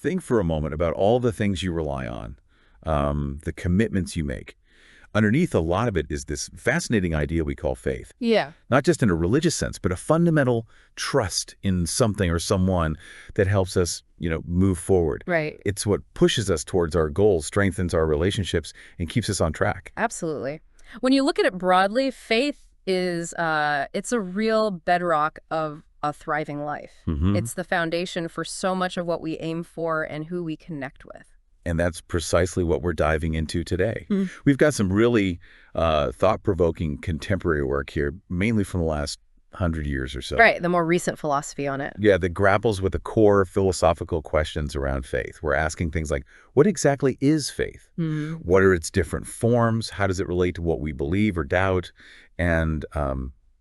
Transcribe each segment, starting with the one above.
Think for a moment about all the things you rely on, the commitments you make. Underneath a lot of it is this fascinating idea we call faith. Yeah. Not just in a religious sense, but a fundamental trust in something or someone that helps us, move forward. Right. It's what pushes us towards our goals, strengthens our relationships, and keeps us on track. Absolutely. When you look at it broadly, faith is it's a real bedrock of a thriving life. It's the foundation for so much of what we aim for and who we connect with. And that's precisely what we're diving into today. We've got some really thought-provoking contemporary work here, mainly from the last 100 years or so. Right, the more recent philosophy on it. Yeah, that grapples with the core philosophical questions around faith. We're asking things like, what exactly is faith? What are its different forms? How does it relate to what we believe or doubt? And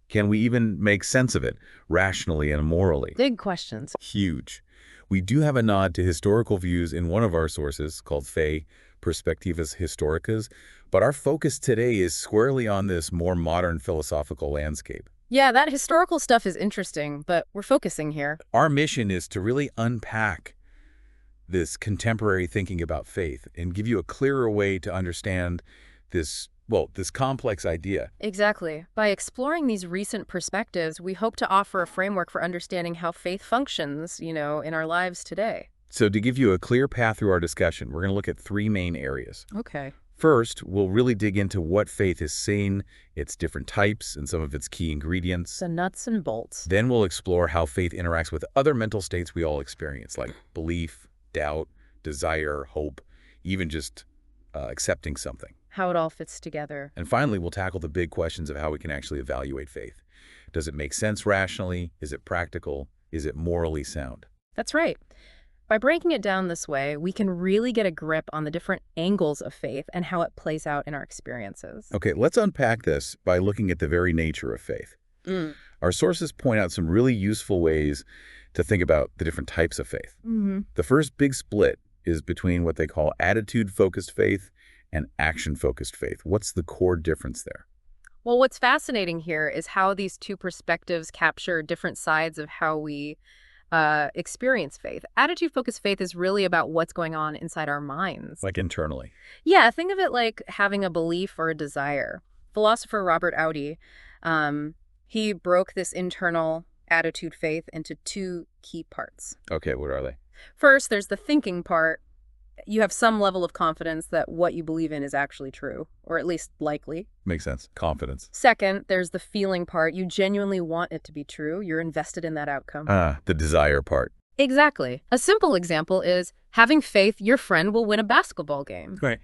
can we even make sense of it rationally and morally? Big questions. Huge. We do have a nod to historical views in one of our sources called Fay Perspectivas Históricas, but our focus today is squarely on this more modern philosophical landscape. Yeah, that historical stuff is interesting, but we're focusing here. Our mission is to really unpack this contemporary thinking about faith and give you a clearer way to understand this complex idea. Exactly. By exploring these recent perspectives, we hope to offer a framework for understanding how faith functions, in our lives today. So to give you a clear path through our discussion, we're going to look at three main areas. Okay. First, we'll really dig into what faith is saying, its different types, and some of its key ingredients. The nuts and bolts. Then we'll explore how faith interacts with other mental states we all experience, like belief, doubt, desire, hope, even just accepting something. How it all fits together. And finally, we'll tackle the big questions of how we can actually evaluate faith. Does it make sense rationally? Is it practical? Is it morally sound? That's right. By breaking it down this way, we can really get a grip on the different angles of faith and how it plays out in our experiences. Okay, let's unpack this by looking at the very nature of faith. Our sources point out some really useful ways to think about the different types of faith. The first big split is between what they call attitude-focused faith and action-focused faith. What's the core difference there? Well, what's fascinating here is how these two perspectives capture different sides of how we experience faith. Attitude-focused faith is really about what's going on inside our minds. Like internally. Yeah, think of it like having a belief or a desire. Philosopher Robert Audi, he broke this internal attitude faith into two key parts. Okay, what are they? First, there's the thinking part. You have some level of confidence that what you believe in is actually true, or at least likely. Makes sense. Confidence. Second, there's the feeling part. You genuinely want it to be true. You're invested in that outcome. The desire part. Exactly. A simple example is having faith your friend will win a basketball game. Right.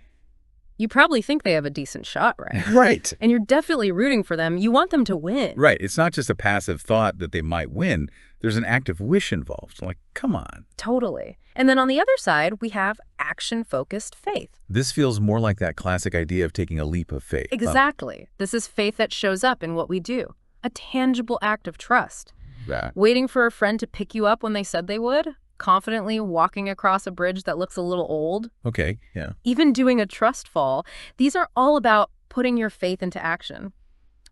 You probably think they have a decent shot, right? Right. And you're definitely rooting for them. You want them to win. Right. It's not just a passive thought that they might win. There's an active wish involved. Like, come on. Totally. And then on the other side, we have action-focused faith. This feels more like that classic idea of taking a leap of faith. Exactly. This is faith that shows up in what we do. A tangible act of trust. That. Waiting for a friend to pick you up when they said they would. Confidently walking across a bridge that looks a little old. Okay, yeah. Even doing a trust fall. These are all about putting your faith into action.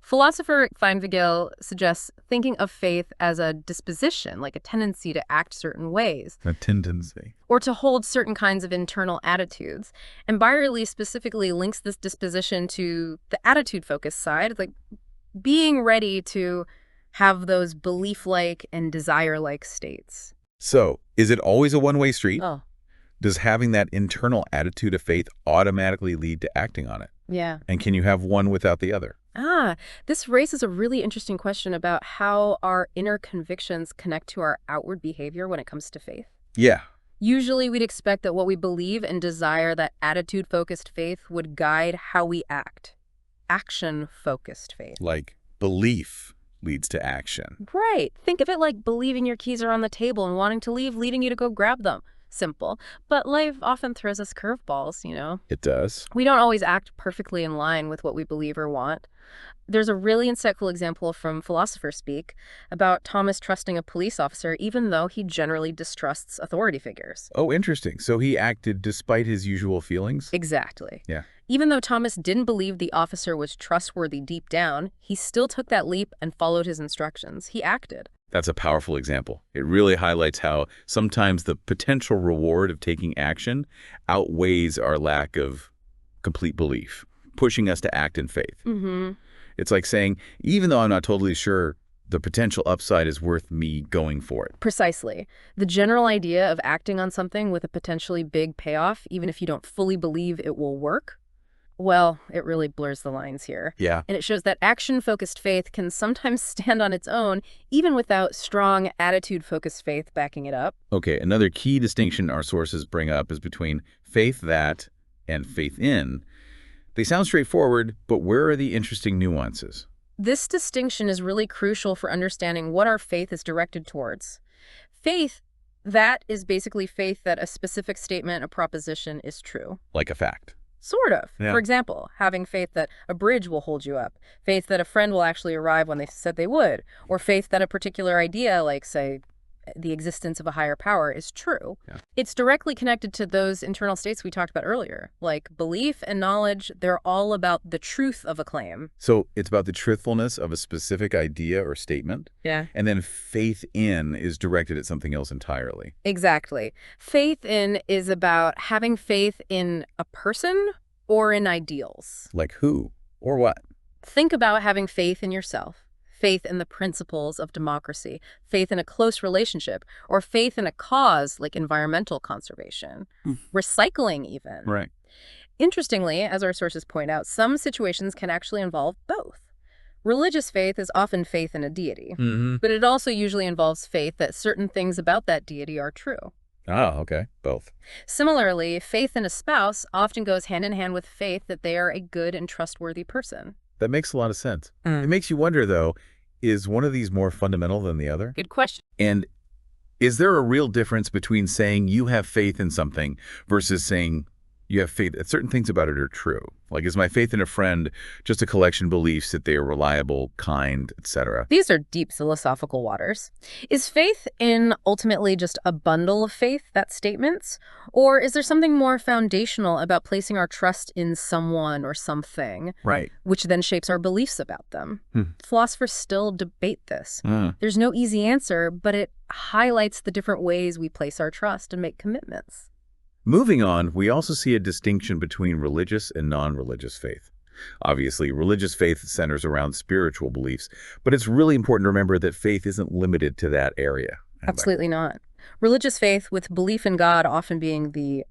Philosopher Feinvigel suggests thinking of faith as a disposition, like a tendency to act certain ways. A tendency. Or to hold certain kinds of internal attitudes. And Byerly specifically links this disposition to the attitude-focused side, like being ready to have those belief-like and desire-like states. So, is it always a one-way street? Oh. Does having that internal attitude of faith automatically lead to acting on it? Yeah. And can you have one without the other? This raises a really interesting question about how our inner convictions connect to our outward behavior when it comes to faith. Yeah. Usually we'd expect that what we believe and desire, that attitude-focused faith, would guide how we act. Action-focused faith. Like belief leads to action. Right. Think of it like believing your keys are on the table and wanting to leave, leading you to go grab them. Simple. But life often throws us curveballs, It does. We don't always act perfectly in line with what we believe or want. There's a really insightful example from philosopher speak about Thomas trusting a police officer even though he generally distrusts authority figures. Oh, interesting. So he acted despite his usual feelings? Exactly. Yeah. Even though Thomas didn't believe the officer was trustworthy deep down, he still took that leap and followed his instructions. He acted. That's a powerful example. It really highlights how sometimes the potential reward of taking action outweighs our lack of complete belief, pushing us to act in faith. It's like saying, even though I'm not totally sure, the potential upside is worth me going for it. Precisely. The general idea of acting on something with a potentially big payoff, even if you don't fully believe it will work, well, it really blurs the lines here. Yeah. And it shows that action-focused faith can sometimes stand on its own, even without strong attitude-focused faith backing it up. Okay, another key distinction our sources bring up is between faith that and faith in. They sound straightforward, but where are the interesting nuances? This distinction is really crucial for understanding what our faith is directed towards. Faith, that is basically faith that a specific statement, a proposition, is true. Like a fact. Sort of. Yeah. For example, having faith that a bridge will hold you up, faith that a friend will actually arrive when they said they would, or faith that a particular idea, like, say, the existence of a higher power, is true. Yeah. It's directly connected to those internal states we talked about earlier. Like belief and knowledge, they're all about the truth of a claim. So it's about the truthfulness of a specific idea or statement. Yeah. And then faith in is directed at something else entirely. Exactly. Faith in is about having faith in a person or in ideals. Like who or what? Think about having faith in yourself, faith in the principles of democracy, faith in a close relationship, or faith in a cause like environmental conservation, recycling even. Right. Interestingly, as our sources point out, some situations can actually involve both. Religious faith is often faith in a deity, but it also usually involves faith that certain things about that deity are true. Ah, okay. Both. Similarly, faith in a spouse often goes hand in hand with faith that they are a good and trustworthy person. That makes a lot of sense. It makes you wonder, though, is one of these more fundamental than the other? Good question. And is there a real difference between saying you have faith in something versus saying you have faith that certain things about it are true? Like, is my faith in a friend just a collection of beliefs that they are reliable, kind, etc.? These are deep philosophical waters. Is faith in ultimately just a bundle of faith, that's statements? Or is there something more foundational about placing our trust in someone or something, Right. which then shapes our beliefs about them? Philosophers still debate this. There's no easy answer, but it highlights the different ways we place our trust and make commitments. Moving on, we also see a distinction between religious and non-religious faith. Obviously, religious faith centers around spiritual beliefs, but it's really important to remember that faith isn't limited to that area. Absolutely not. Religious faith, with belief in God often being the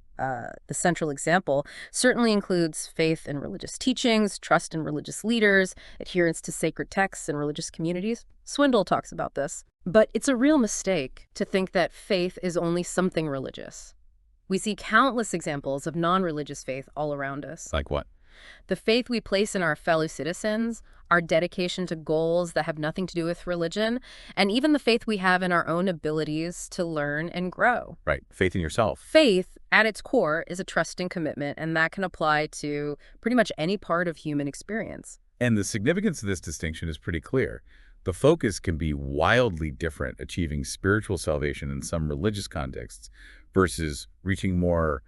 central example, certainly includes faith in religious teachings, trust in religious leaders, adherence to sacred texts and religious communities. Swindoll talks about this. But it's a real mistake to think that faith is only something religious. We see countless examples of non-religious faith all around us. Like what? The faith we place in our fellow citizens, our dedication to goals that have nothing to do with religion, and even the faith we have in our own abilities to learn and grow. Right. Faith in yourself. Faith, at its core, is a trusting commitment, and that can apply to pretty much any part of human experience. And the significance of this distinction is pretty clear. The focus can be wildly different, achieving spiritual salvation in some religious contexts versus reaching more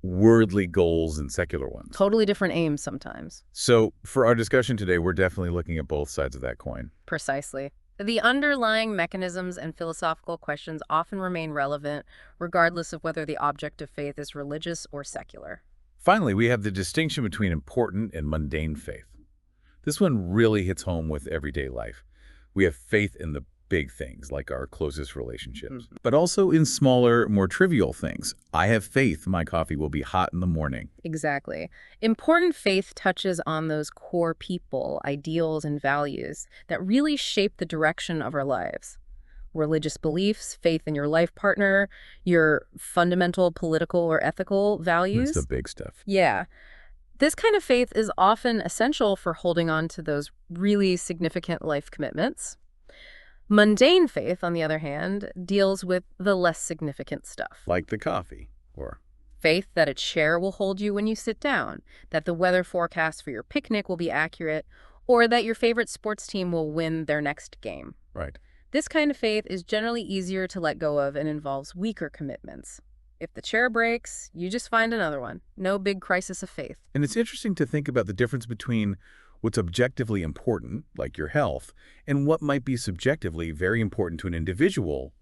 worldly goals in secular ones. Totally different aims sometimes. So for our discussion today, we're definitely looking at both sides of that coin. Precisely. The underlying mechanisms and philosophical questions often remain relevant, regardless of whether the object of faith is religious or secular. Finally, we have the distinction between important and mundane faith. This one really hits home with everyday life. We have faith in the big things, like our closest relationships, but also in smaller, more trivial things. I have faith my coffee will be hot in the morning. Exactly. Important faith touches on those core people, ideals, and values that really shape the direction of our lives. Religious beliefs, faith in your life partner, your fundamental political or ethical values. That's the big stuff. Yeah. This kind of faith is often essential for holding on to those really significant life commitments. Mundane faith, on the other hand, deals with the less significant stuff. Like the coffee, or faith that a chair will hold you when you sit down, that the weather forecast for your picnic will be accurate, or that your favorite sports team will win their next game. Right. This kind of faith is generally easier to let go of and involves weaker commitments. If the chair breaks, you just find another one. No big crisis of faith. And it's interesting to think about the difference between what's objectively important, like your health, and what might be subjectively very important to an individual,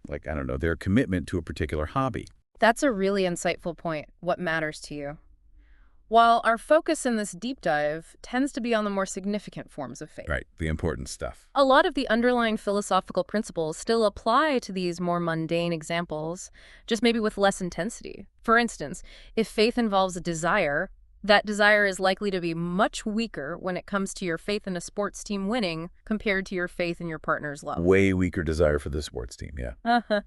like, I don't know, their commitment to a particular hobby. That's a really insightful point. What matters to you? While our focus in this deep dive tends to be on the more significant forms of faith, Right, the important stuff. a lot of the underlying philosophical principles still apply to these more mundane examples, just maybe with less intensity. For instance, if faith involves a desire, that desire is likely to be much weaker when it comes to your faith in a sports team winning compared to your faith in your partner's love. Way weaker desire for the sports team, yeah. Uh-huh.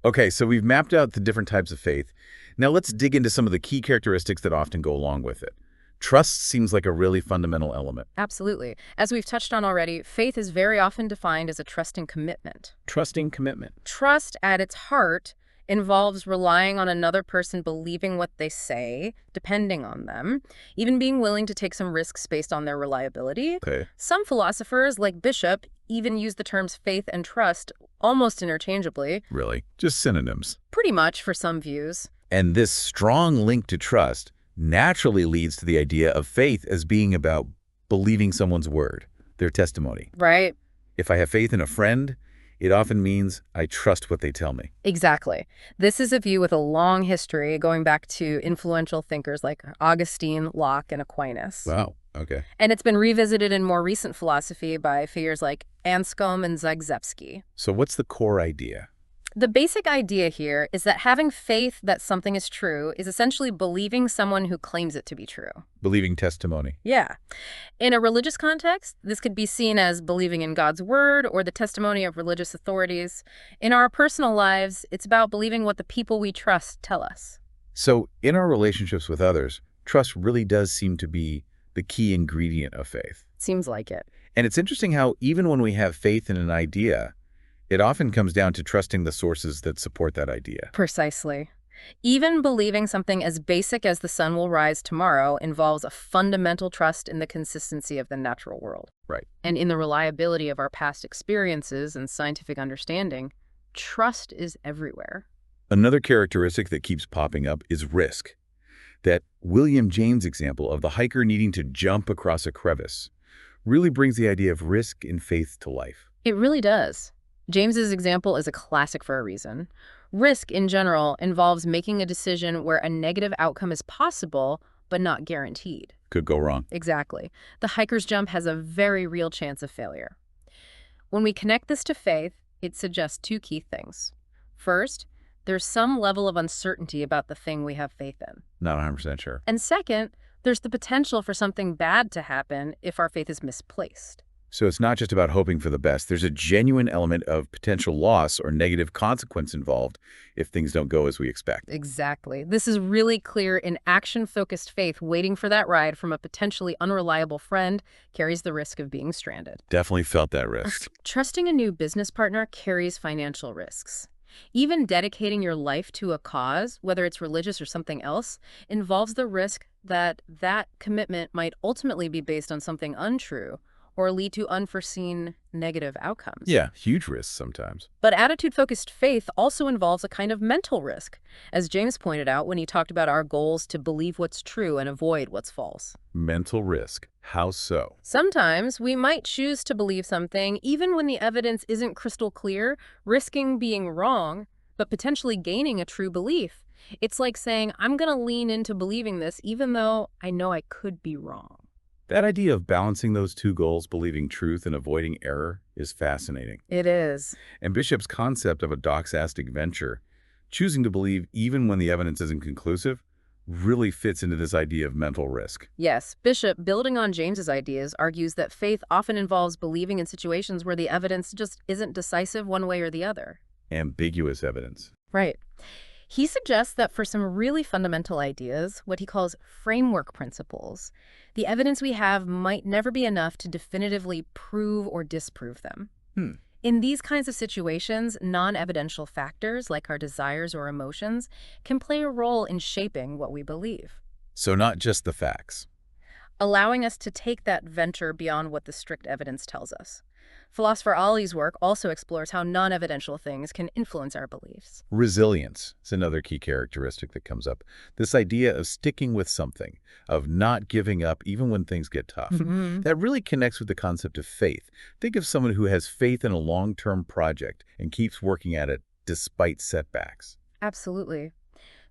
Okay, so we've mapped out the different types of faith. Now let's dig into some of the key characteristics that often go along with it. Trust seems like a really fundamental element. Absolutely. As we've touched on already, faith is very often defined as a trusting commitment. Trusting commitment. Trust, at its heart, involves relying on another person believing what they say, depending on them, even being willing to take some risks based on their reliability. Okay. Some philosophers, like Bishop, even use the terms faith and trust almost interchangeably. Really? Just synonyms. Pretty much for some views. And this strong link to trust naturally leads to the idea of faith as being about believing someone's word, their testimony. Right. If I have faith in a friend, it often means I trust what they tell me. Exactly. This is a view with a long history going back to influential thinkers like Augustine, Locke, and Aquinas. Wow. Okay. And it's been revisited in more recent philosophy by figures like Anscombe and Zagzebski. So what's the core idea? The basic idea here is that having faith that something is true is essentially believing someone who claims it to be true. Believing testimony. Yeah. In a religious context, this could be seen as believing in God's word or the testimony of religious authorities. In our personal lives, it's about believing what the people we trust tell us. So in our relationships with others, trust really does seem to be the key ingredient of faith. Seems like it. And it's interesting how even when we have faith in an idea, it often comes down to trusting the sources that support that idea. Precisely. Even believing something as basic as the sun will rise tomorrow involves a fundamental trust in the consistency of the natural world. Right. And in the reliability of our past experiences and scientific understanding, trust is everywhere. Another characteristic that keeps popping up is risk. That William James example of the hiker needing to jump across a crevice really brings the idea of risk in faith to life. It really does. James's example is a classic for a reason. Risk, in general, involves making a decision where a negative outcome is possible, but not guaranteed. Could go wrong. Exactly. The hiker's jump has a very real chance of failure. When we connect this to faith, it suggests two key things. First, there's some level of uncertainty about the thing we have faith in. Not 100% sure. And second, there's the potential for something bad to happen if our faith is misplaced. So it's not just about hoping for the best. There's a genuine element of potential loss or negative consequence involved if things don't go as we expect. Exactly. This is really clear in action-focused faith. Waiting for that ride from a potentially unreliable friend carries the risk of being stranded. Definitely felt that risk. Trusting a new business partner carries financial risks. Even dedicating your life to a cause, whether it's religious or something else, involves the risk that that commitment might ultimately be based on something untrue or lead to unforeseen negative outcomes. Yeah, huge risks sometimes. But attitude-focused faith also involves a kind of mental risk, as James pointed out when he talked about our goals to believe what's true and avoid what's false. Mental risk. How so? Sometimes we might choose to believe something even when the evidence isn't crystal clear, risking being wrong, but potentially gaining a true belief. It's like saying, I'm going to lean into believing this even though I know I could be wrong. That idea of balancing those two goals, believing truth and avoiding error, is fascinating. It is. And Bishop's concept of a doxastic venture, choosing to believe even when the evidence isn't conclusive, really fits into this idea of mental risk. Yes, Bishop, building on James's ideas, argues that faith often involves believing in situations where the evidence just isn't decisive one way or the other. Ambiguous evidence. Right. He suggests that for some really fundamental ideas, what he calls framework principles, the evidence we have might never be enough to definitively prove or disprove them. In these kinds of situations, non-evidential factors like our desires or emotions can play a role in shaping what we believe. So not just the facts. Allowing us to take that venture beyond what the strict evidence tells us. Philosopher Ali's work also explores how non-evidential things can influence our beliefs. Resilience is another key characteristic that comes up. This idea of sticking with something, of not giving up even when things get tough. That really connects with the concept of faith. Think of someone who has faith in a long-term project and keeps working at it despite setbacks. Absolutely.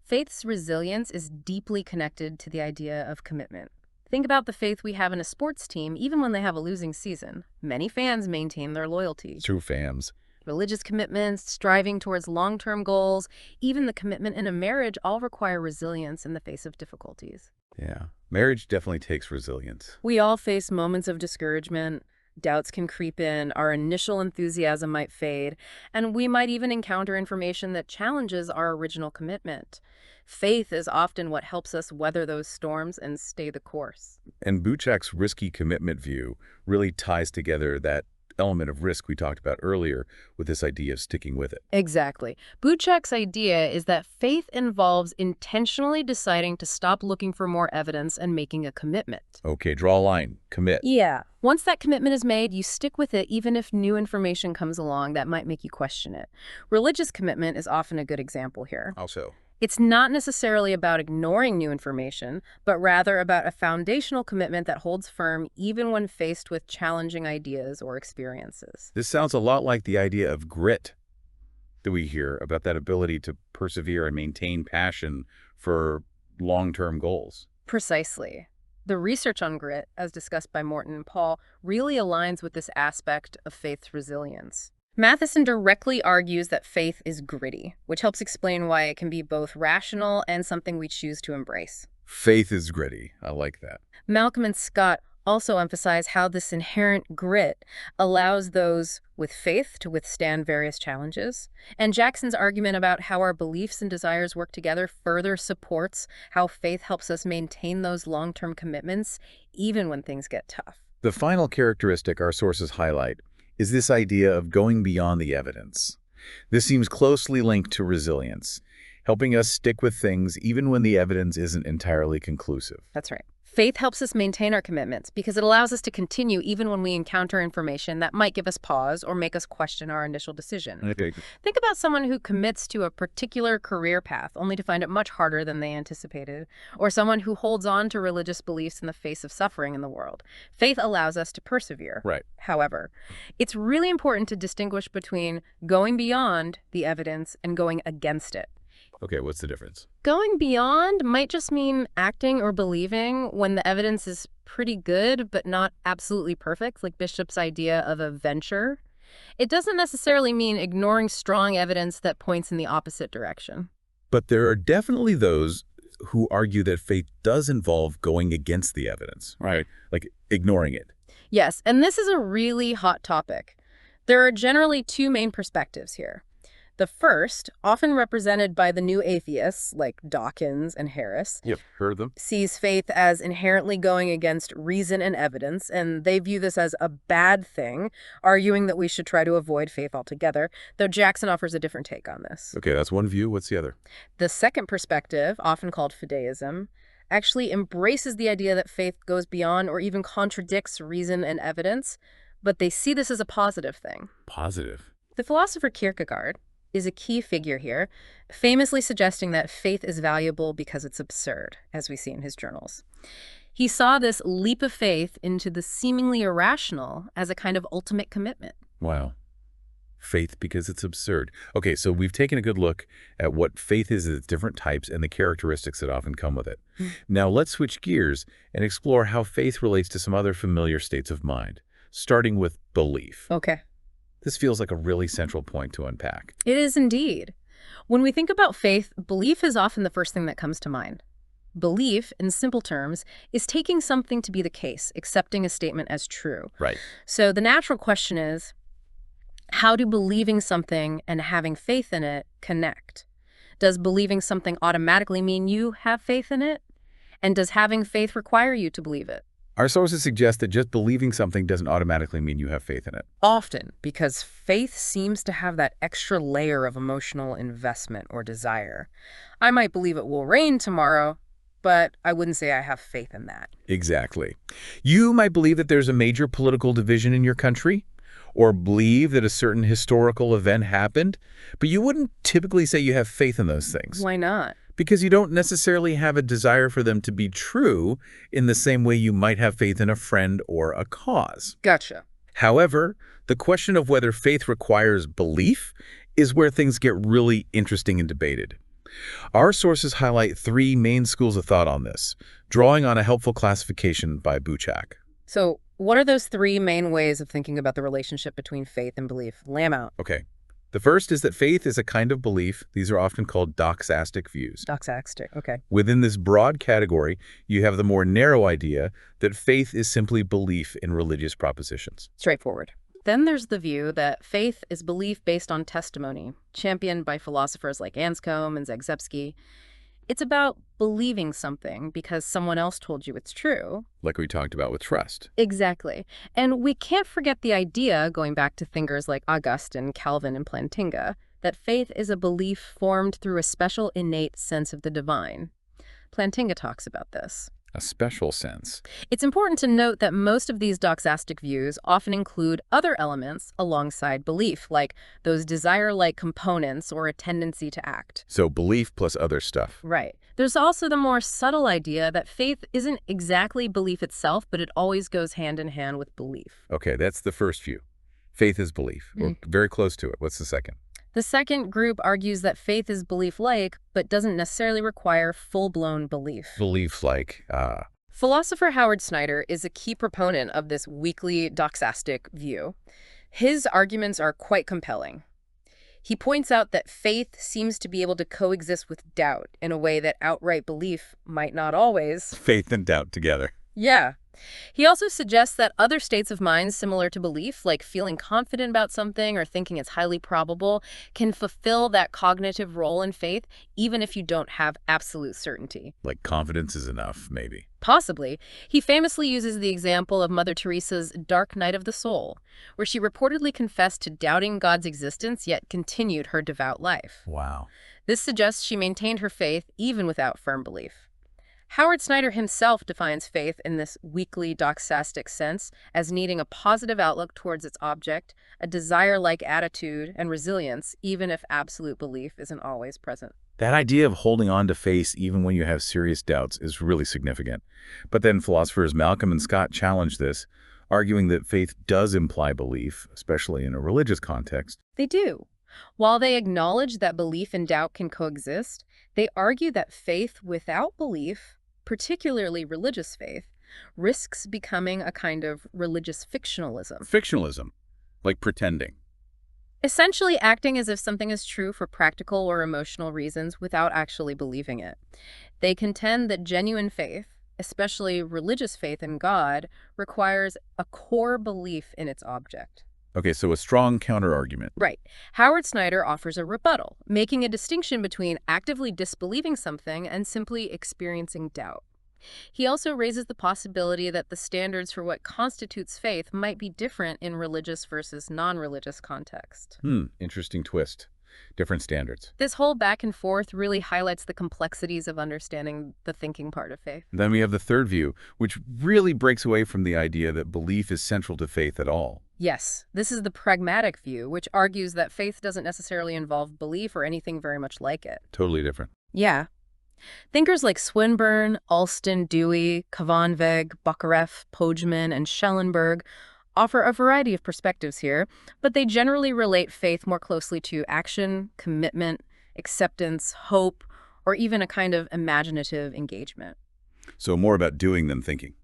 Faith's resilience is deeply connected to the idea of commitment. Think about the faith we have in a sports team even when they have a losing season. Many fans maintain their loyalty. True fams. Religious commitments, striving towards long-term goals, even the commitment in a marriage all require resilience in the face of difficulties. Yeah. Marriage definitely takes resilience. We all face moments of discouragement. Doubts can creep in, our initial enthusiasm might fade, and we might even encounter information that challenges our original commitment. Faith is often what helps us weather those storms and stay the course. And Buchak's risky commitment view really ties together that element of risk we talked about earlier with this idea of sticking with it. Exactly. Buchak's idea is that faith involves intentionally deciding to stop looking for more evidence and making a commitment. Okay, draw a line. Commit. Yeah. Once that commitment is made, you stick with it even if new information comes along that might make you question it. Religious commitment is often a good example here. Also. It's not necessarily about ignoring new information, but rather about a foundational commitment that holds firm even when faced with challenging ideas or experiences. This sounds a lot like the idea of grit that we hear about, that ability to persevere and maintain passion for long-term goals. Precisely. The research on grit, as discussed by Morton and Paul, really aligns with this aspect of faith's resilience. Matheson directly argues that faith is gritty, which helps explain why it can be both rational and something we choose to embrace. Faith is gritty. I like that. Malcolm and Scott also emphasize how this inherent grit allows those with faith to withstand various challenges. And Jackson's argument about how our beliefs and desires work together further supports how faith helps us maintain those long-term commitments, even when things get tough. The final characteristic our sources highlight is this idea of going beyond the evidence. This seems closely linked to resilience, helping us stick with things even when the evidence isn't entirely conclusive. That's right. Faith helps us maintain our commitments because it allows us to continue even when we encounter information that might give us pause or make us question our initial decision. Okay. Think about someone who commits to a particular career path only to find it much harder than they anticipated, or someone who holds on to religious beliefs in the face of suffering in the world. Faith allows us to persevere. Right. However, it's really important to distinguish between going beyond the evidence and going against it. Okay, what's the difference? Going beyond might just mean acting or believing when the evidence is pretty good but not absolutely perfect, like Bishop's idea of a venture. It doesn't necessarily mean ignoring strong evidence that points in the opposite direction. But there are definitely those who argue that faith does involve going against the evidence, right? Like ignoring it. Yes, and this is a really hot topic. There are generally two main perspectives here. The first, often represented by the new atheists like Dawkins and Harris, You've heard of them? sees faith as inherently going against reason and evidence, and they view this as a bad thing, arguing that we should try to avoid faith altogether, though Jackson offers a different take on this. Okay, that's one view. What's the other? The second perspective, often called fideism, actually embraces the idea that faith goes beyond or even contradicts reason and evidence, but they see this as a positive thing. Positive. The philosopher Kierkegaard is a key figure here, famously suggesting that faith is valuable because it's absurd, as we see in his journals. He saw this leap of faith into the seemingly irrational as a kind of ultimate commitment. Wow. Faith because it's absurd. Okay, so we've taken a good look at what faith is, its different types, and the characteristics that often come with it. Now let's switch gears and explore how faith relates to some other familiar states of mind, starting with belief. Okay. This feels like a really central point to unpack. It is indeed. When we think about faith, belief is often the first thing that comes to mind. Belief, in simple terms, is taking something to be the case, accepting a statement as true. Right. So the natural question is, how do believing something and having faith in it connect? Does believing something automatically mean you have faith in it? And does having faith require you to believe it? Our sources suggest that just believing something doesn't automatically mean you have faith in it. Often, because faith seems to have that extra layer of emotional investment or desire. I might believe it will rain tomorrow, but I wouldn't say I have faith in that. Exactly. You might believe that there's a major political division in your country, or believe that a certain historical event happened, but you wouldn't typically say you have faith in those things. Why not? Because you don't necessarily have a desire for them to be true in the same way you might have faith in a friend or a cause. Gotcha. However, the question of whether faith requires belief is where things get really interesting and debated. Our sources highlight 3 main schools of thought on this, drawing on a helpful classification by Buchak. So what are those 3 main ways of thinking about the relationship between faith and belief? Lay 'em out. Okay. The first is that faith is a kind of belief. These are often called doxastic views. Doxastic, okay. Within this broad category, you have the more narrow idea that faith is simply belief in religious propositions. Straightforward. Then there's the view that faith is belief based on testimony, championed by philosophers like Anscombe and Zagzebski. It's about believing something because someone else told you it's true. Like we talked about with trust. Exactly. And we can't forget the idea, going back to thinkers like Augustine, Calvin, and Plantinga, that faith is a belief formed through a special innate sense of the divine. Plantinga talks about this. A special sense. It's important to note that most of these doxastic views often include other elements alongside belief, like those desire-like components or a tendency to act. So belief plus other stuff. Right. There's also the more subtle idea that faith isn't exactly belief itself, but it always goes hand in hand with belief. Okay, that's the first view. Faith is belief, or very close to it. What's the second? The second group argues that faith is belief-like, but doesn't necessarily require full-blown belief. Belief-like, Philosopher Howard Snyder is a key proponent of this weakly doxastic view. His arguments are quite compelling. He points out that faith seems to be able to coexist with doubt in a way that outright belief might not always. Faith and doubt together. Yeah. He also suggests that other states of mind similar to belief, like feeling confident about something or thinking it's highly probable, can fulfill that cognitive role in faith, even if you don't have absolute certainty. Like confidence is enough, maybe. Possibly. He famously uses the example of Mother Teresa's dark night of the soul, where she reportedly confessed to doubting God's existence, yet continued her devout life. Wow. This suggests she maintained her faith even without firm belief. Howard Snyder himself defines faith in this weakly doxastic sense as needing a positive outlook towards its object, a desire-like attitude, and resilience, even if absolute belief isn't always present. That idea of holding on to faith even when you have serious doubts is really significant. But then philosophers Malcolm and Scott challenge this, arguing that faith does imply belief, especially in a religious context. They do. While they acknowledge that belief and doubt can coexist, they argue that faith without belief, particularly religious faith, risks becoming a kind of religious fictionalism. Fictionalism, like pretending. Essentially acting as if something is true for practical or emotional reasons without actually believing it. They contend that genuine faith, especially religious faith in God, requires a core belief in its object. Okay, so a strong counter-argument. Right. Howard Snyder offers a rebuttal, making a distinction between actively disbelieving something and simply experiencing doubt. He also raises the possibility that the standards for what constitutes faith might be different in religious versus non-religious context. Interesting twist. Different standards. This whole back and forth really highlights the complexities of understanding the thinking part of faith. Then we have the third view, which really breaks away from the idea that belief is central to faith at all. Yes, this is the pragmatic view, which argues that faith doesn't necessarily involve belief or anything very much like it. Totally different. Yeah. Thinkers like Swinburne, Alston, Dewey, Kavanvig, Buckareff, Pojman, and Schellenberg offer a variety of perspectives here, but they generally relate faith more closely to action, commitment, acceptance, hope, or even a kind of imaginative engagement. So more about doing than thinking.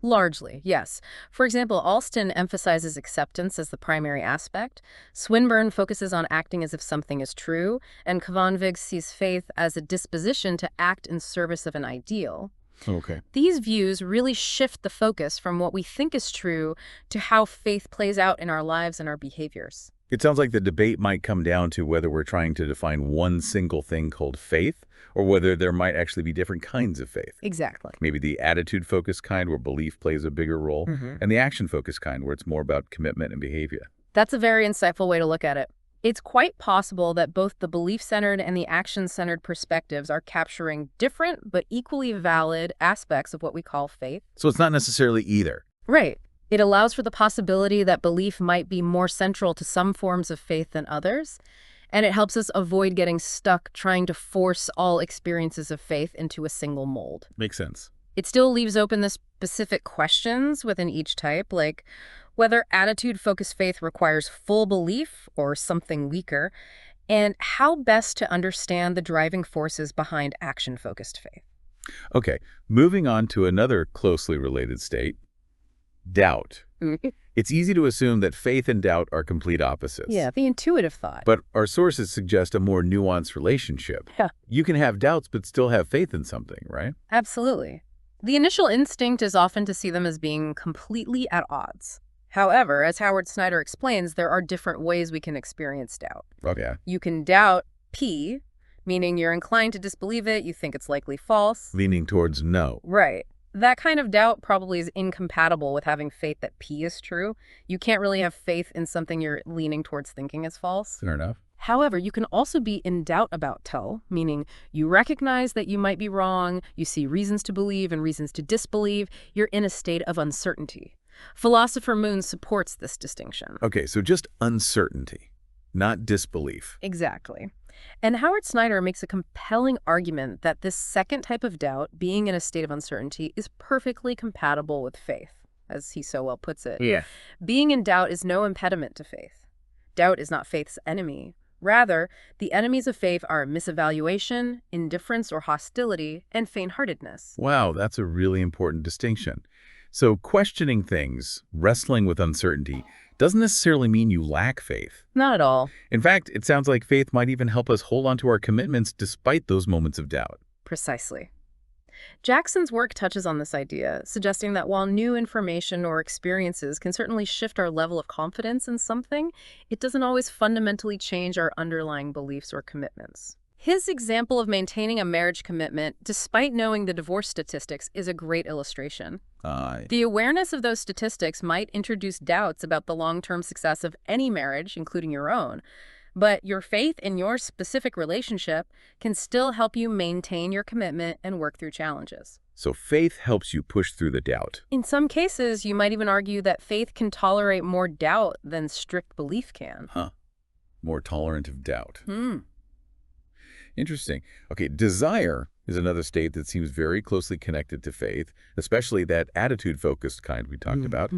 Largely, yes. For example, Alston emphasizes acceptance as the primary aspect, Swinburne focuses on acting as if something is true, and Kavanvig sees faith as a disposition to act in service of an ideal. Okay. These views really shift the focus from what we think is true to how faith plays out in our lives and our behaviors. It sounds like the debate might come down to whether we're trying to define one single thing called faith, or whether there might actually be different kinds of faith. Exactly. Maybe the attitude-focused kind where belief plays a bigger role, and the action-focused kind where it's more about commitment and behavior. That's a very insightful way to look at it. It's quite possible that both the belief-centered and the action-centered perspectives are capturing different but equally valid aspects of what we call faith. So it's not necessarily either. Right. It allows for the possibility that belief might be more central to some forms of faith than others, and it helps us avoid getting stuck trying to force all experiences of faith into a single mold. Makes sense. It still leaves open the specific questions within each type, like whether attitude-focused faith requires full belief or something weaker, and how best to understand the driving forces behind action-focused faith. Okay, moving on to another closely related state, doubt. It's easy to assume that faith and doubt are complete opposites. Yeah, the intuitive thought. But our sources suggest a more nuanced relationship. Yeah. You can have doubts but still have faith in something, right? Absolutely. The initial instinct is often to see them as being completely at odds. However, as Howard Snyder explains, there are different ways we can experience doubt. Okay. You can doubt P, meaning you're inclined to disbelieve it, you think it's likely false. Leaning towards no. Right. That kind of doubt probably is incompatible with having faith that P is true. You can't really have faith in something you're leaning towards thinking is false. Fair enough. However, you can also be in doubt about tell, meaning you recognize that you might be wrong, you see reasons to believe and reasons to disbelieve, you're in a state of uncertainty. Philosopher Moon supports this distinction. Okay, so just uncertainty, not disbelief. Exactly. And Howard Snyder makes a compelling argument that this second type of doubt, being in a state of uncertainty, is perfectly compatible with faith, as he so well puts it. Yeah. Being in doubt is no impediment to faith. Doubt is not faith's enemy. Rather, the enemies of faith are misevaluation, indifference or hostility, and faint-heartedness. Wow, that's a really important distinction. So questioning things, wrestling with uncertainty, doesn't necessarily mean you lack faith. Not at all. In fact, it sounds like faith might even help us hold on to our commitments despite those moments of doubt. Precisely. Jackson's work touches on this idea, suggesting that while new information or experiences can certainly shift our level of confidence in something, it doesn't always fundamentally change our underlying beliefs or commitments. His example of maintaining a marriage commitment, despite knowing the divorce statistics, is a great illustration. The awareness of those statistics might introduce doubts about the long-term success of any marriage, including your own. But your faith in your specific relationship can still help you maintain your commitment and work through challenges. So faith helps you push through the doubt. In some cases, you might even argue that faith can tolerate more doubt than strict belief can. More tolerant of doubt. Interesting. Okay, desire is another state that seems very closely connected to faith, especially that attitude-focused kind we talked about.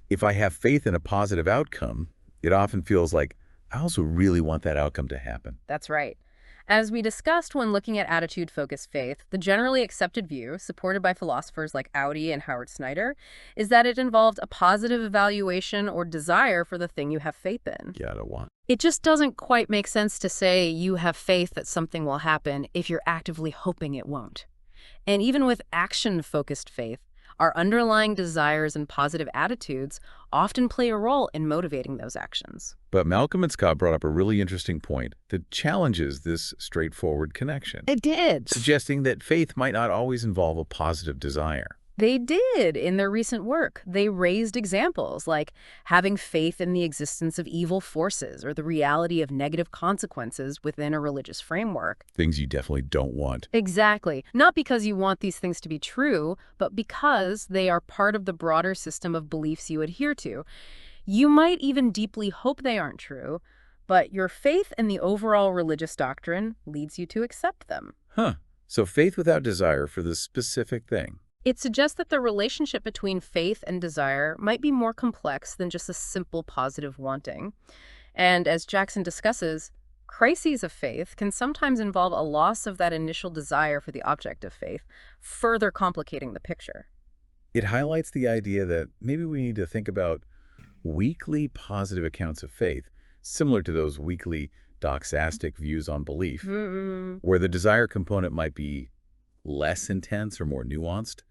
If I have faith in a positive outcome, it often feels like I also really want that outcome to happen. That's right. As we discussed when looking at attitude-focused faith, the generally accepted view, supported by philosophers like Audi and Howard Snyder, is that it involved a positive evaluation or desire for the thing you have faith in. Gotta want. It just doesn't quite make sense to say you have faith that something will happen if you're actively hoping it won't. And even with action-focused faith, our underlying desires and positive attitudes often play a role in motivating those actions. But Malcolm and Scott brought up a really interesting point that challenges this straightforward connection. It did. Suggesting that faith might not always involve a positive desire. They did in their recent work. They raised examples like having faith in the existence of evil forces or the reality of negative consequences within a religious framework. Things you definitely don't want. Exactly. Not because you want these things to be true, but because they are part of the broader system of beliefs you adhere to. You might even deeply hope they aren't true, but your faith in the overall religious doctrine leads you to accept them. So faith without desire for this specific thing. It suggests that the relationship between faith and desire might be more complex than just a simple positive wanting. And as Jackson discusses, crises of faith can sometimes involve a loss of that initial desire for the object of faith, further complicating the picture. It highlights the idea that maybe we need to think about weekly positive accounts of faith, similar to those weekly doxastic views on belief, where the desire component might be less intense or more nuanced.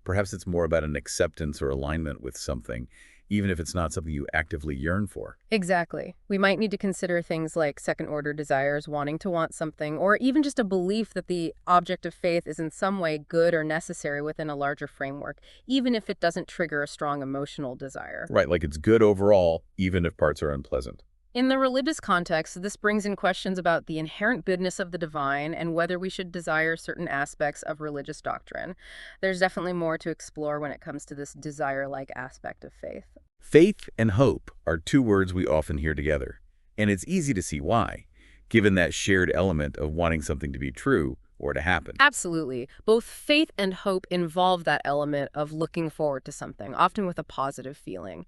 Perhaps it's more about an acceptance or alignment with something, even if it's not something you actively yearn for. Exactly. We might need to consider things like second-order desires, wanting to want something, or even just a belief that the object of faith is in some way good or necessary within a larger framework, even if it doesn't trigger a strong emotional desire. Right, like it's good overall, even if parts are unpleasant. In the religious context, this brings in questions about the inherent goodness of the divine and whether we should desire certain aspects of religious doctrine. There's definitely more to explore when it comes to this desire-like aspect of faith. Faith and hope are two words we often hear together, and it's easy to see why, given that shared element of wanting something to be true or to happen. Absolutely. Both faith and hope involve that element of looking forward to something, often with a positive feeling.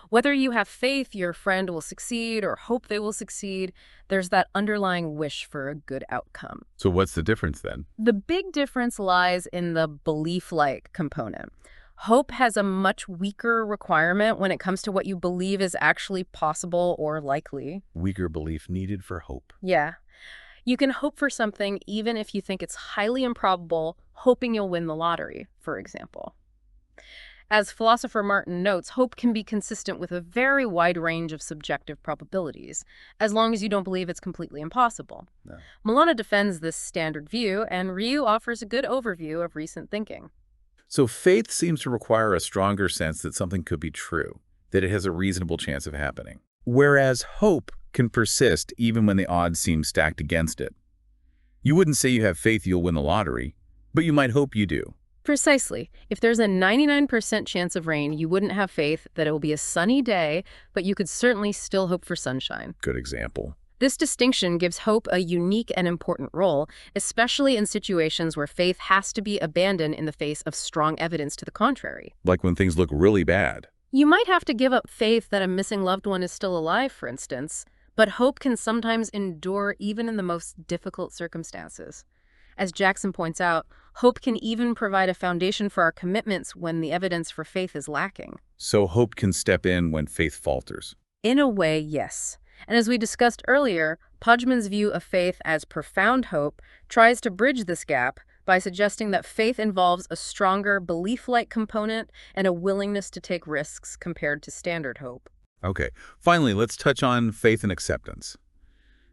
Whether you have faith your friend will succeed or hope they will succeed, there's that underlying wish for a good outcome. So what's the difference then? The big difference lies in the belief-like component. Hope has a much weaker requirement when it comes to what you believe is actually possible or likely. Weaker belief needed for hope. Yeah. You can hope for something even if you think it's highly improbable, hoping you'll win the lottery, for example. As philosopher Martin notes, hope can be consistent with a very wide range of subjective probabilities, as long as you don't believe it's completely impossible. No. Milana defends this standard view, and Ryu offers a good overview of recent thinking. So faith seems to require a stronger sense that something could be true, that it has a reasonable chance of happening. Whereas hope can persist even when the odds seem stacked against it. You wouldn't say you have faith you'll win the lottery, but you might hope you do. Precisely. If there's a 99% chance of rain, you wouldn't have faith that it will be a sunny day, but you could certainly still hope for sunshine. Good example. This distinction gives hope a unique and important role, especially in situations where faith has to be abandoned in the face of strong evidence to the contrary. Like when things look really bad. You might have to give up faith that a missing loved one is still alive, for instance, but hope can sometimes endure even in the most difficult circumstances. As Jackson points out, hope can even provide a foundation for our commitments when the evidence for faith is lacking. So hope can step in when faith falters. In a way, yes. And as we discussed earlier, Pudgeman's view of faith as profound hope tries to bridge this gap by suggesting that faith involves a stronger belief-like component and a willingness to take risks compared to standard hope. Okay, finally, let's touch on faith and acceptance.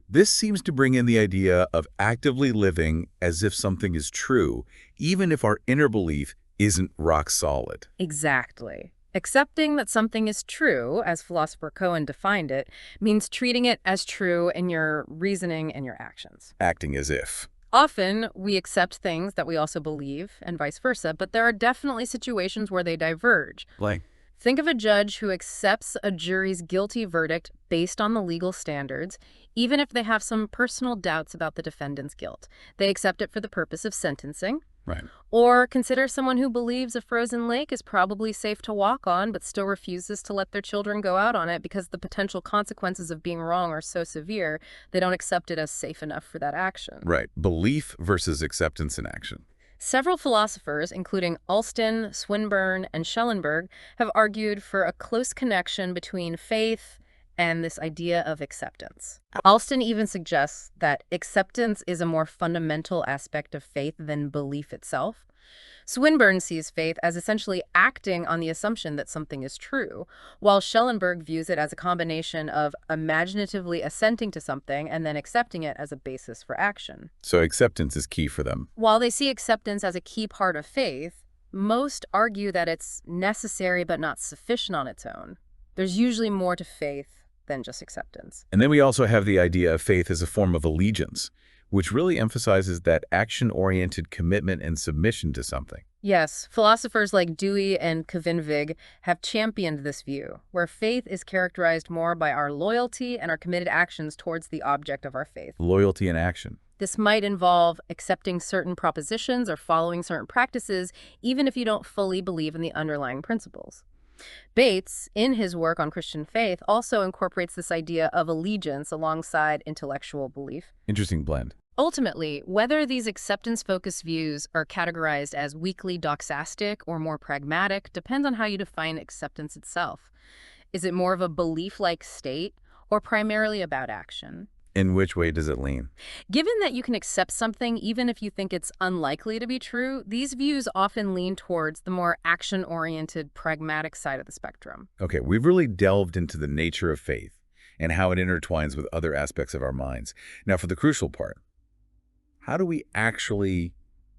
This seems to bring in the idea of actively living as if something is true, even if our inner belief isn't rock solid. Exactly. Accepting that something is true, as philosopher Cohen defined it, means treating it as true in your reasoning and your actions. Acting as if. Often, we accept things that we also believe, and vice versa, but there are definitely situations where they diverge. Like? Think of a judge who accepts a jury's guilty verdict based on the legal standards, even if they have some personal doubts about the defendant's guilt. They accept it for the purpose of sentencing. Right. Or consider someone who believes a frozen lake is probably safe to walk on, but still refuses to let their children go out on it because the potential consequences of being wrong are so severe, they don't accept it as safe enough for that action. Right. Belief versus acceptance in action. Several philosophers, including Alston, Swinburne, and Schellenberg, have argued for a close connection between faith and this idea of acceptance. Alston even suggests that acceptance is a more fundamental aspect of faith than belief itself. Swinburne sees faith as essentially acting on the assumption that something is true, while Schellenberg views it as a combination of imaginatively assenting to something and then accepting it as a basis for action. So acceptance is key for them. While they see acceptance as a key part of faith, most argue that it's necessary but not sufficient on its own. There's usually more to faith than just acceptance. And then we also have the idea of faith as a form of allegiance, which really emphasizes that action-oriented commitment and submission to something. Yes, philosophers like Dewey and Kvinvig have championed this view, where faith is characterized more by our loyalty and our committed actions towards the object of our faith. Loyalty and action. This might involve accepting certain propositions or following certain practices, even if you don't fully believe in the underlying principles. Bates, in his work on Christian faith, also incorporates this idea of allegiance alongside intellectual belief. Interesting blend. Ultimately, whether these acceptance-focused views are categorized as weakly doxastic or more pragmatic depends on how you define acceptance itself. Is it more of a belief-like state or primarily about action? In which way does it lean? Given that you can accept something even if you think it's unlikely to be true, these views often lean towards the more action-oriented, pragmatic side of the spectrum. Okay, we've really delved into the nature of faith and how it intertwines with other aspects of our minds. Now, for the crucial part, how do we actually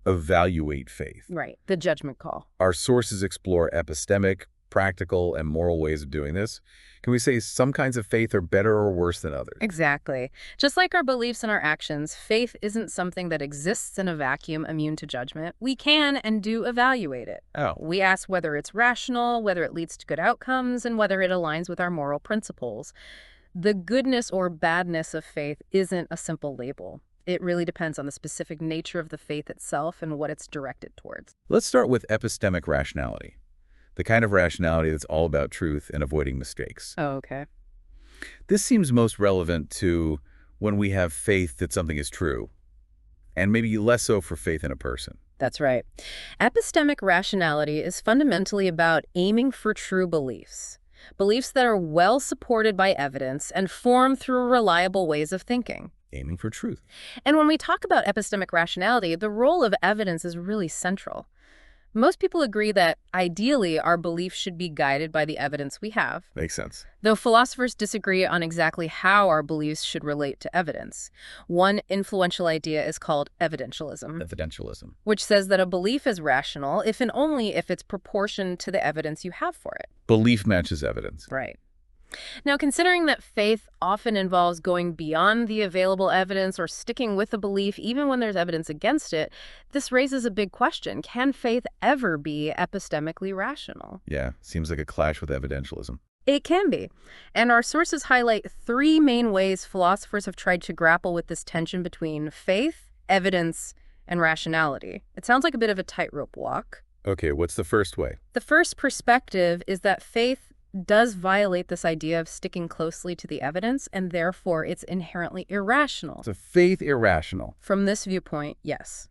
evaluate faith? Right, the judgment call. Our sources explore epistemic, practical, and moral ways of doing this, can we say some kinds of faith are better or worse than others? Exactly. Just like our beliefs and our actions, faith isn't something that exists in a vacuum immune to judgment. We can and do evaluate it. Oh. We ask whether it's rational, whether it leads to good outcomes, and whether it aligns with our moral principles. The goodness or badness of faith isn't a simple label. It really depends on the specific nature of the faith itself and what it's directed towards. Let's start with epistemic rationality, the kind of rationality that's all about truth and avoiding mistakes. Oh, okay. This seems most relevant to when we have faith that something is true, and maybe less so for faith in a person. That's right. Epistemic rationality is fundamentally about aiming for true beliefs. Beliefs that are well supported by evidence and formed through reliable ways of thinking. Aiming for truth. And when we talk about epistemic rationality, the role of evidence is really central. Most people agree that, ideally, our beliefs should be guided by the evidence we have. Makes sense. Though philosophers disagree on exactly how our beliefs should relate to evidence. One influential idea is called evidentialism. Evidentialism. Which says that a belief is rational if and only if it's proportioned to the evidence you have for it. Belief matches evidence. Right. Now, considering that faith often involves going beyond the available evidence or sticking with a belief even when there's evidence against it, this raises a big question. Can faith ever be epistemically rational? Yeah, seems like a clash with evidentialism. It can be. And our sources highlight three main ways philosophers have tried to grapple with this tension between faith, evidence, and rationality. It sounds like a bit of a tightrope walk. Okay, what's the first way? The first perspective is that faith does violate this idea of sticking closely to the evidence, and therefore it's inherently irrational. So faith irrational. From this viewpoint, yes.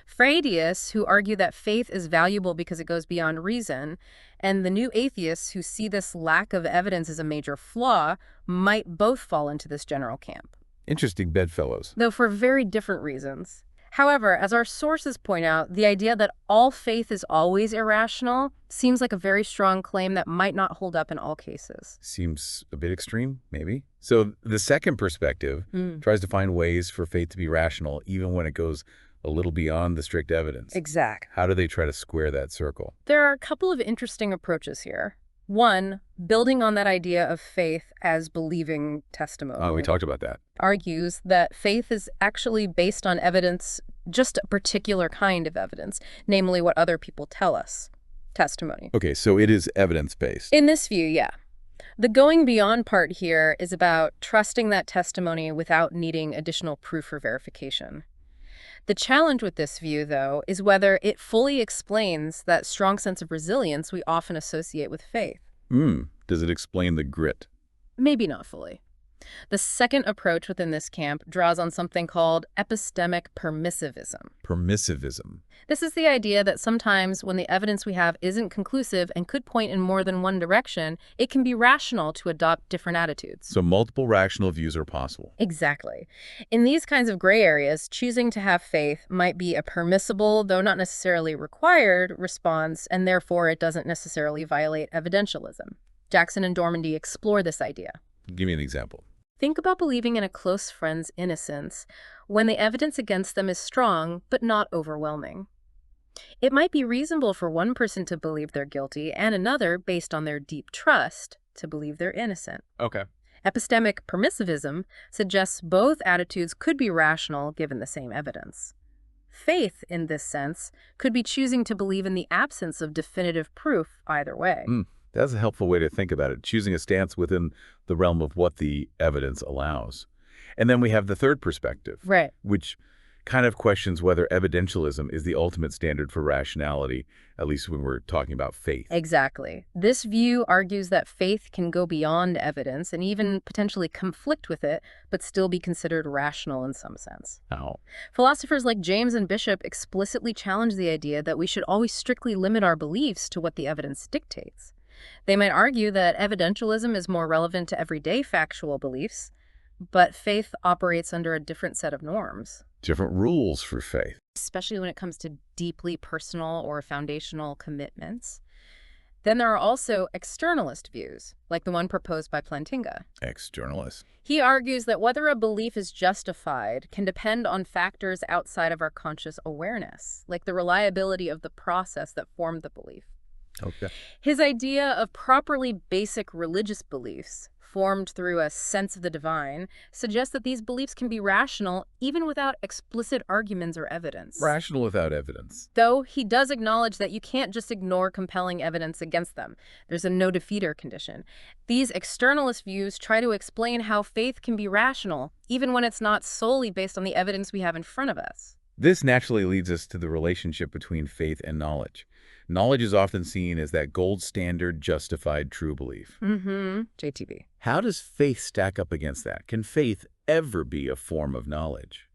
Freudius, who argue that faith is valuable because it goes beyond reason, and the new atheists who see this lack of evidence as a major flaw, might both fall into this general camp. Interesting bedfellows. Though for very different reasons. However, as our sources point out, the idea that all faith is always irrational seems like a very strong claim that might not hold up in all cases. Seems a bit extreme, maybe. So the second perspective tries to find ways for faith to be rational, even when it goes a little beyond the strict evidence. Exact. How do they try to square that circle? There are a couple of interesting approaches here. One, building on that idea of faith as believing testimony. Oh, we talked about that. Argues that faith is actually based on evidence, just a particular kind of evidence, namely what other people tell us, testimony. Okay, so it is evidence-based. In this view, yeah. The going beyond part here is about trusting that testimony without needing additional proof or verification. The challenge with this view, though, is whether it fully explains that strong sense of resilience we often associate with faith. Does it explain the grit? Maybe not fully. The second approach within this camp draws on something called epistemic permissivism. Permissivism. This is the idea that sometimes when the evidence we have isn't conclusive and could point in more than one direction, it can be rational to adopt different attitudes. So multiple rational views are possible. Exactly. In these kinds of gray areas, choosing to have faith might be a permissible, though not necessarily required, response, and therefore it doesn't necessarily violate evidentialism. Jackson and Dormandy explore this idea. Give me an example. Think about believing in a close friend's innocence when the evidence against them is strong but not overwhelming. It might be reasonable for one person to believe they're guilty and another, based on their deep trust, to believe they're innocent. Okay. Epistemic permissivism suggests both attitudes could be rational given the same evidence. Faith, in this sense, could be choosing to believe in the absence of definitive proof either way. That's a helpful way to think about it, choosing a stance within the realm of what the evidence allows. And then we have the third perspective, Right. which kind of questions whether evidentialism is the ultimate standard for rationality, at least when we're talking about faith. Exactly. This view argues that faith can go beyond evidence and even potentially conflict with it, but still be considered rational in some sense. Oh. Philosophers like James and Bishop explicitly challenge the idea that we should always strictly limit our beliefs to what the evidence dictates. They might argue that evidentialism is more relevant to everyday factual beliefs, but faith operates under a different set of norms. Different rules for faith. Especially when it comes to deeply personal or foundational commitments. Then there are also externalist views, like the one proposed by Plantinga. Externalists. He argues that whether a belief is justified can depend on factors outside of our conscious awareness, like the reliability of the process that formed the belief. Okay. His idea of properly basic religious beliefs, formed through a sense of the divine, suggests that these beliefs can be rational even without explicit arguments or evidence. Rational without evidence. Though he does acknowledge that you can't just ignore compelling evidence against them. There's a no-defeater condition. These externalist views try to explain how faith can be rational, even when it's not solely based on the evidence we have in front of us. This naturally leads us to the relationship between faith and knowledge. Knowledge is often seen as that gold standard justified true belief. JTB. How does faith stack up against that? Can faith ever be a form of knowledge?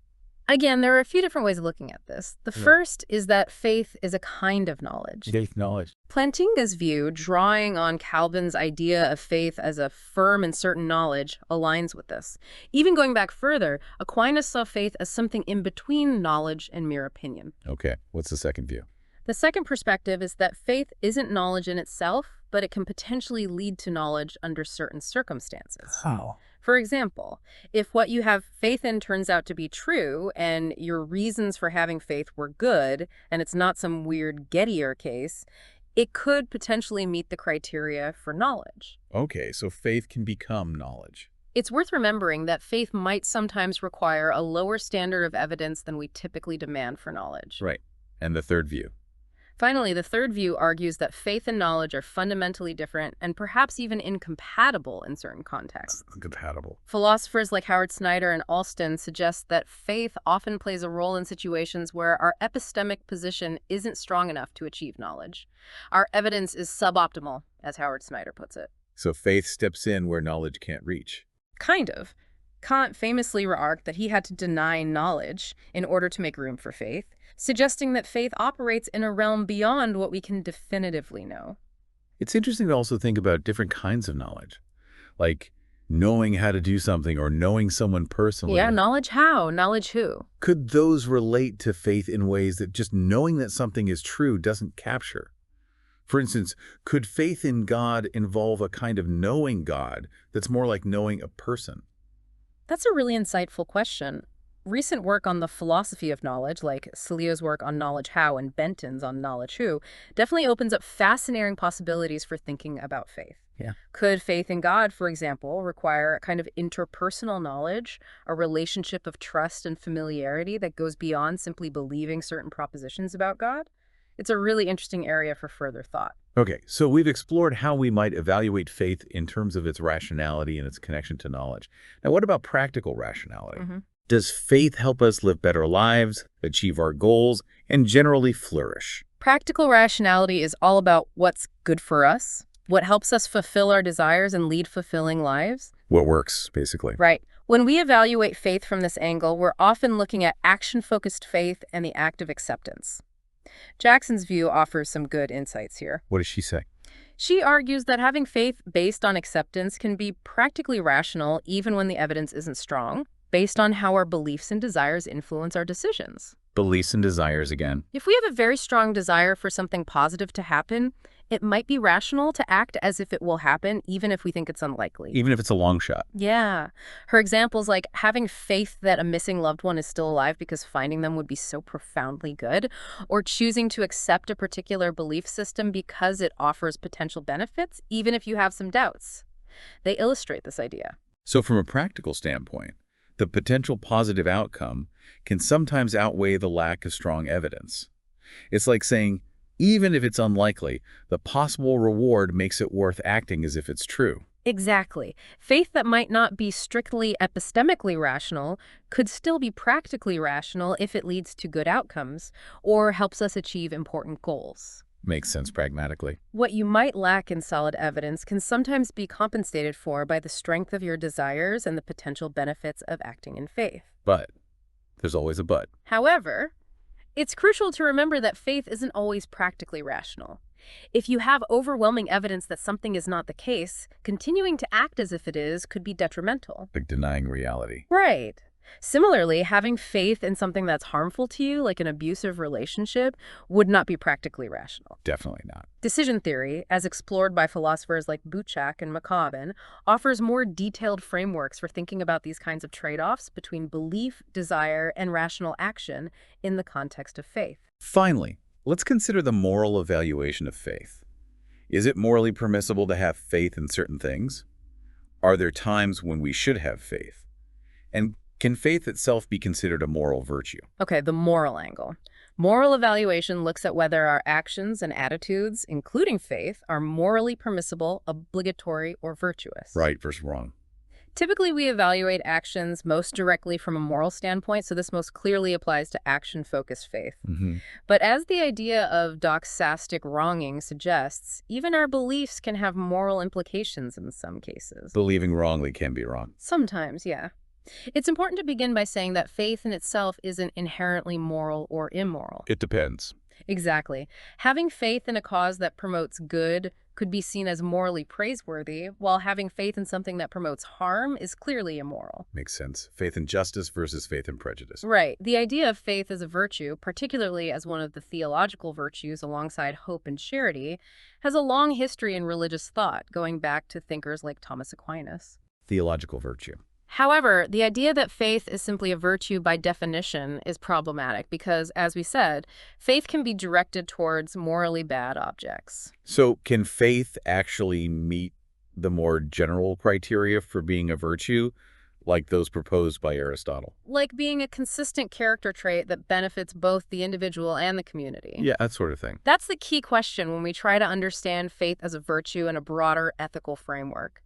Again, there are a few different ways of looking at this. The first is that faith is a kind of knowledge. Faith knowledge. Plantinga's view, drawing on Calvin's idea of faith as a firm and certain knowledge, aligns with this. Even going back further, Aquinas saw faith as something in between knowledge and mere opinion. Okay, what's the second view? The second perspective is that faith isn't knowledge in itself, but it can potentially lead to knowledge under certain circumstances. How? For example, if what you have faith in turns out to be true and your reasons for having faith were good, and it's not some weird Gettier case, it could potentially meet the criteria for knowledge. Okay, so faith can become knowledge. It's worth remembering that faith might sometimes require a lower standard of evidence than we typically demand for knowledge. Right. And the third view? Finally, the third view argues that faith and knowledge are fundamentally different and perhaps even incompatible in certain contexts. Incompatible. Philosophers like Howard Snyder and Alston suggest that faith often plays a role in situations where our epistemic position isn't strong enough to achieve knowledge. Our evidence is suboptimal, as Howard Snyder puts it. So faith steps in where knowledge can't reach. Kind of. Kant famously remarked that he had to deny knowledge in order to make room for faith, suggesting that faith operates in a realm beyond what we can definitively know. It's interesting to also think about different kinds of knowledge, like knowing how to do something or knowing someone personally. Yeah, knowledge how, knowledge who. Could those relate to faith in ways that just knowing that something is true doesn't capture? For instance, could faith in God involve a kind of knowing God that's more like knowing a person? That's a really insightful question. Recent work on the philosophy of knowledge, like Celio's work on knowledge how and Benton's on knowledge who, definitely opens up fascinating possibilities for thinking about faith. Yeah. Could faith in God, for example, require a kind of interpersonal knowledge, a relationship of trust and familiarity that goes beyond simply believing certain propositions about God? It's a really interesting area for further thought. Okay, so we've explored how we might evaluate faith in terms of its rationality and its connection to knowledge. Now, what about practical rationality? Does faith help us live better lives, achieve our goals, and generally flourish? Practical rationality is all about what's good for us, what helps us fulfill our desires and lead fulfilling lives. What works, basically. Right. When we evaluate faith from this angle, we're often looking at action-focused faith and the act of acceptance. Jackson's view offers some good insights here. What does she say? She argues that having faith based on acceptance can be practically rational even when the evidence isn't strong, based on how our beliefs and desires influence our decisions. Beliefs and desires again. If we have a very strong desire for something positive to happen, it might be rational to act as if it will happen, even if we think it's unlikely. Even if it's a long shot. Yeah. Her examples like having faith that a missing loved one is still alive because finding them would be so profoundly good, or choosing to accept a particular belief system because it offers potential benefits, even if you have some doubts. They illustrate this idea. So from a practical standpoint, the potential positive outcome can sometimes outweigh the lack of strong evidence. It's like saying, even if it's unlikely, the possible reward makes it worth acting as if it's true. Exactly. Faith that might not be strictly epistemically rational could still be practically rational if it leads to good outcomes or helps us achieve important goals. Makes sense pragmatically. What you might lack in solid evidence can sometimes be compensated for by the strength of your desires and the potential benefits of acting in faith. But there's always a but. However, it's crucial to remember that faith isn't always practically rational. If you have overwhelming evidence that something is not the case, continuing to act as if it is could be detrimental. Like denying reality. Right. Similarly, having faith in something that's harmful to you, like an abusive relationship, would not be practically rational. Definitely not. Decision theory, as explored by philosophers like Buchak and McCabe, offers more detailed frameworks for thinking about these kinds of trade-offs between belief, desire, and rational action in the context of faith. Finally, let's consider the moral evaluation of faith. Is it morally permissible to have faith in certain things? Are there times when we should have faith? And can faith itself be considered a moral virtue? Okay, the moral angle. Moral evaluation looks at whether our actions and attitudes, including faith, are morally permissible, obligatory, or virtuous. Right versus wrong. Typically, we evaluate actions most directly from a moral standpoint, so this most clearly applies to action-focused faith. But as the idea of doxastic wronging suggests, even our beliefs can have moral implications in some cases. Believing wrongly can be wrong. Sometimes, yeah. It's important to begin by saying that faith in itself isn't inherently moral or immoral. It depends. Exactly. Having faith in a cause that promotes good could be seen as morally praiseworthy, while having faith in something that promotes harm is clearly immoral. Makes sense. Faith in justice versus faith in prejudice. Right. The idea of faith as a virtue, particularly as one of the theological virtues alongside hope and charity, has a long history in religious thought, going back to thinkers like Thomas Aquinas. Theological virtue. However, the idea that faith is simply a virtue by definition is problematic because, as we said, faith can be directed towards morally bad objects. So can faith actually meet the more general criteria for being a virtue, like those proposed by Aristotle? Like being a consistent character trait that benefits both the individual and the community. Yeah, that sort of thing. That's the key question when we try to understand faith as a virtue in a broader ethical framework.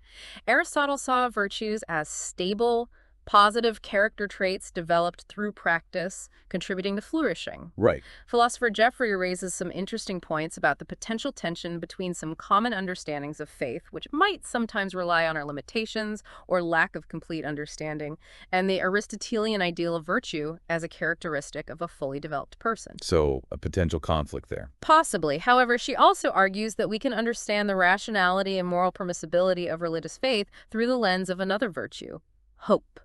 Aristotle saw virtues as stable, positive character traits developed through practice, contributing to flourishing. Right. Philosopher Jeffrey raises some interesting points about the potential tension between some common understandings of faith, which might sometimes rely on our limitations or lack of complete understanding, and the Aristotelian ideal of virtue as a characteristic of a fully developed person. So a potential conflict there. Possibly. However, she also argues that we can understand the rationality and moral permissibility of religious faith through the lens of another virtue, hope.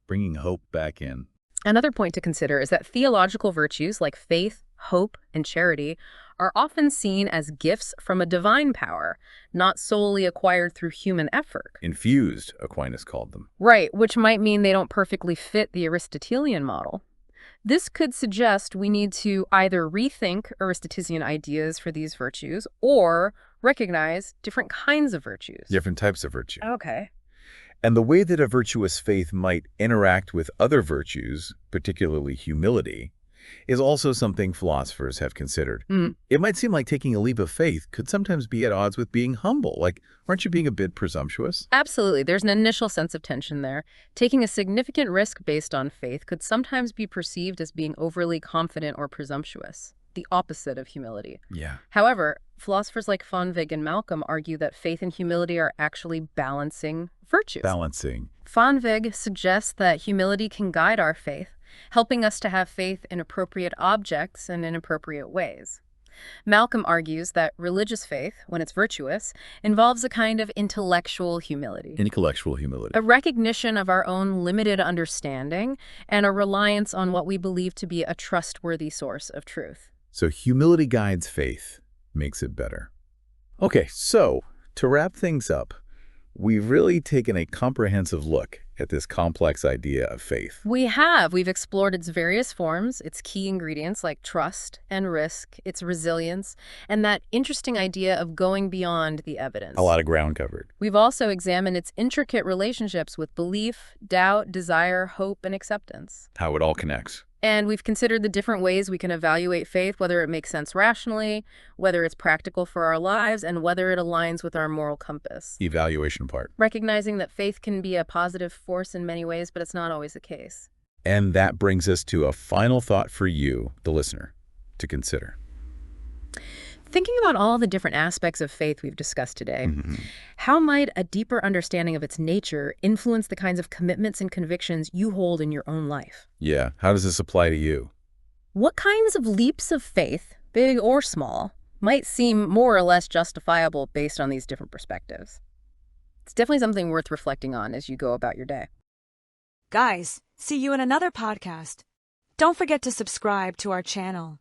Bringing hope back in. Another point to consider is that theological virtues like faith, hope, and charity are often seen as gifts from a divine power, not solely acquired through human effort. Infused, Aquinas called them. Right, which might mean they don't perfectly fit the Aristotelian model. This could suggest we need to either rethink Aristotelian ideas for these virtues or recognize different kinds of virtues. Different types of virtue. Okay. And the way that a virtuous faith might interact with other virtues, particularly humility, is also something philosophers have considered. It might seem like taking a leap of faith could sometimes be at odds with being humble. Like, aren't you being a bit presumptuous? Absolutely. There's an initial sense of tension there. Taking a significant risk based on faith could sometimes be perceived as being overly confident or presumptuous, the opposite of humility. Yeah. However, philosophers like von Wig and Malcolm argue that faith and humility are actually balancing virtues. Balancing. Von Wig suggests that humility can guide our faith, helping us to have faith in appropriate objects and in appropriate ways. Malcolm argues that religious faith, when it's virtuous, involves a kind of intellectual humility. Intellectual humility. A recognition of our own limited understanding and a reliance on what we believe to be a trustworthy source of truth. So humility guides faith, makes it better. Okay, so to wrap things up, we've really taken a comprehensive look at this complex idea of faith. We've explored its various forms, its key ingredients like trust and risk, its resilience, and that interesting idea of going beyond the evidence. A lot of ground covered. We've also examined its intricate relationships with belief, doubt, desire, hope, and acceptance. How it all connects. And we've considered the different ways we can evaluate faith, whether it makes sense rationally, whether it's practical for our lives, and whether it aligns with our moral compass. Evaluation part. Recognizing that faith can be a positive force in many ways, but it's not always the case. And that brings us to a final thought for you, the listener, to consider. Thinking about all the different aspects of faith we've discussed today, how might a deeper understanding of its nature influence the kinds of commitments and convictions you hold in your own life? Yeah, how does this apply to you? What kinds of leaps of faith, big or small, might seem more or less justifiable based on these different perspectives? It's definitely something worth reflecting on as you go about your day. Guys, see you in another podcast. Don't forget to subscribe to our channel.